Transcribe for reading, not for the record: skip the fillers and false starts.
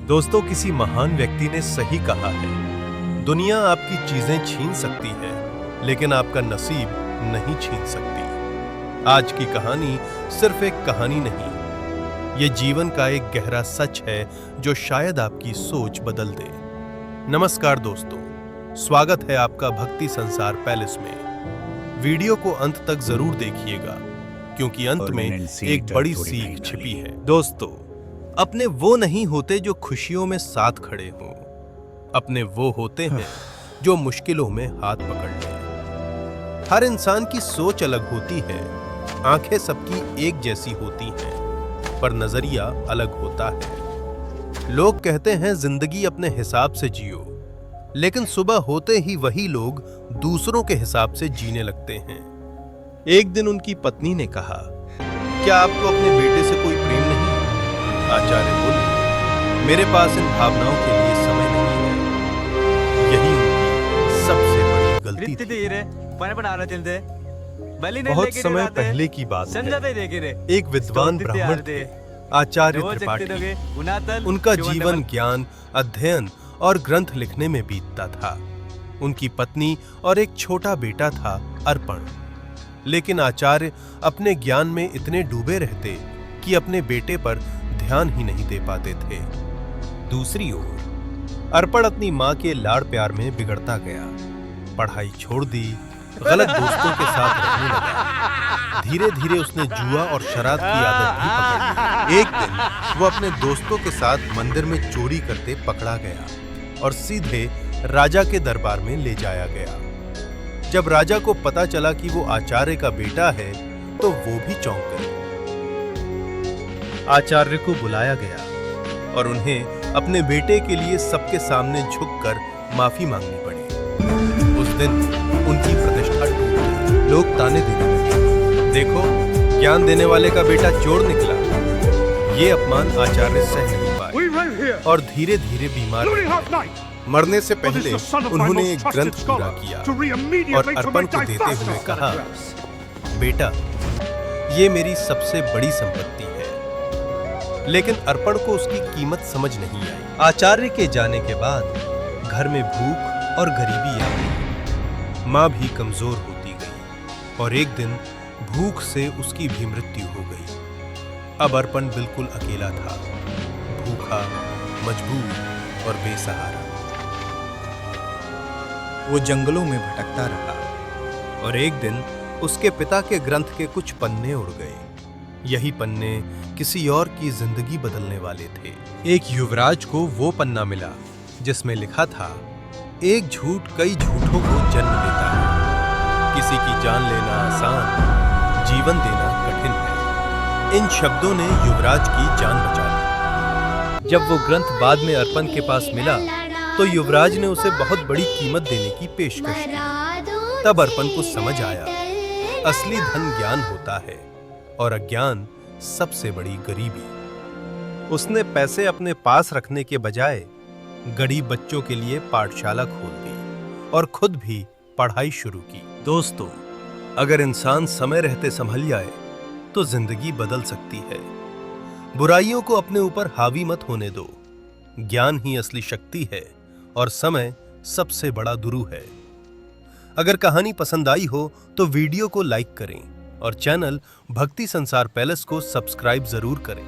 दोस्तों, किसी महान व्यक्ति ने सही कहा है, दुनिया आपकी चीजें छीन सकती है, लेकिन आपका नसीब नहीं छीन सकती। आज की कहानी सिर्फ एक कहानी नहीं, ये जीवन का एक गहरा सच है जो शायद आपकी सोच बदल दे। नमस्कार दोस्तों, स्वागत है आपका भक्ति संसार पैलेस में। वीडियो को अंत तक जरूर देखिएगा, क्योंकि अंत में एक बड़ी सीख छिपी है। दोस्तों, अपने वो नहीं होते जो खुशियों में साथ खड़े हों, अपने वो होते हैं जो मुश्किलों में हाथ पकड़ लें। हर इंसान की सोच अलग होती है, आंखें सबकी एक जैसी होती हैं, पर नजरिया अलग होता है। लोग कहते हैं जिंदगी अपने हिसाब से जियो, लेकिन सुबह होते ही वही लोग दूसरों के हिसाब से जीने लगते हैं। एक दिन उनकी पत्नी ने कहा, क्या आपको अपने बेटे से कोई प्रेम नहीं? आचार्य बोले, मेरे पास इन भावनाओं के लिए समय नहीं है। यही उनकी सबसे बड़ी गलती थी। बहुत समय पहले की बात है। एक विद्वान ब्राह्मण थे, आचार्य त्रिपाठी। उनका जीवन ज्ञान, अध्ययन और ग्रंथ लिखने में बीतता था। उनकी पत्नी और एक छोटा बेटा था, अर्पण। लेकिन आचार्य अपने ज्ञान में इतने डूबे रहते कि अपने बेटे पर ध्यान ही नहीं दे पाते थे। दूसरी ओर अर्पण अपनी मां के लाड़ प्यार में बिगड़ता गया, पढ़ाई छोड़ दी, गलत दोस्तों के साथ रहने लगा। धीरे धीरे उसने जुआ और शराब की आदत भी पकड़ ली। एक दिन वो अपने दोस्तों के साथ मंदिर में चोरी करते पकड़ा गया और सीधे राजा के दरबार में ले जाया गया। जब राजा को पता चला कि वो आचार्य का बेटा है, तो वो भी चौंक गए। आचार्य को बुलाया गया और उन्हें अपने बेटे के लिए सबके सामने झुककर माफी मांगनी पड़ी। उस दिन उनकी प्रतिष्ठा टूट गई। लोग ताने देने लगे, देखो, ज्ञान देने वाले का बेटा चोर निकला। ये अपमान आचार्य सह नहीं पाए और धीरे धीरे बीमार हो गए। मरने से पहले उन्होंने एक ग्रंथ पूरा किया और अर्पण को देते हुए कहा, बेटा, ये मेरी सबसे बड़ी संपत्ति है। लेकिन अर्पण को उसकी कीमत समझ नहीं आई। आचार्य के जाने के बाद घर में भूख और गरीबी आ गई। मां भी कमजोर होती गई और एक दिन भूख से उसकी भी मृत्यु हो गई। अब अर्पण बिल्कुल अकेला था, भूखा, मजबूर और बेसहारा। वो जंगलों में भटकता रहा और एक दिन उसके पिता के ग्रंथ के कुछ पन्ने उड़ गए। यही पन्ने किसी और की जिंदगी बदलने वाले थे। एक युवराज को वो पन्ना मिला जिसमें लिखा था, एक झूठ कई झूठों को जन्म देता है। किसी की जान लेना आसान, जीवन देना कठिन है। इन शब्दों ने युवराज की जान बचा ली। जब वो ग्रंथ बाद में अर्पण के पास मिला, तो युवराज ने उसे बहुत बड़ी कीमत देने की पेशकश की। तब अर्पण को समझ आया, असली धन ज्ञान होता है और अज्ञान सबसे बड़ी गरीबी। उसने पैसे अपने पास रखने के बजाय गरीब बच्चों के लिए पाठशाला खोल दी और खुद भी पढ़ाई शुरू की। दोस्तों, अगर इंसान समय रहते संभल जाए तो जिंदगी बदल सकती है। बुराइयों को अपने ऊपर हावी मत होने दो। ज्ञान ही असली शक्ति है और समय सबसे बड़ा गुरु है। अगर कहानी पसंद आई हो तो वीडियो को लाइक करें और चैनल भक्ति संसार पैलेस को सब्सक्राइब जरूर करें।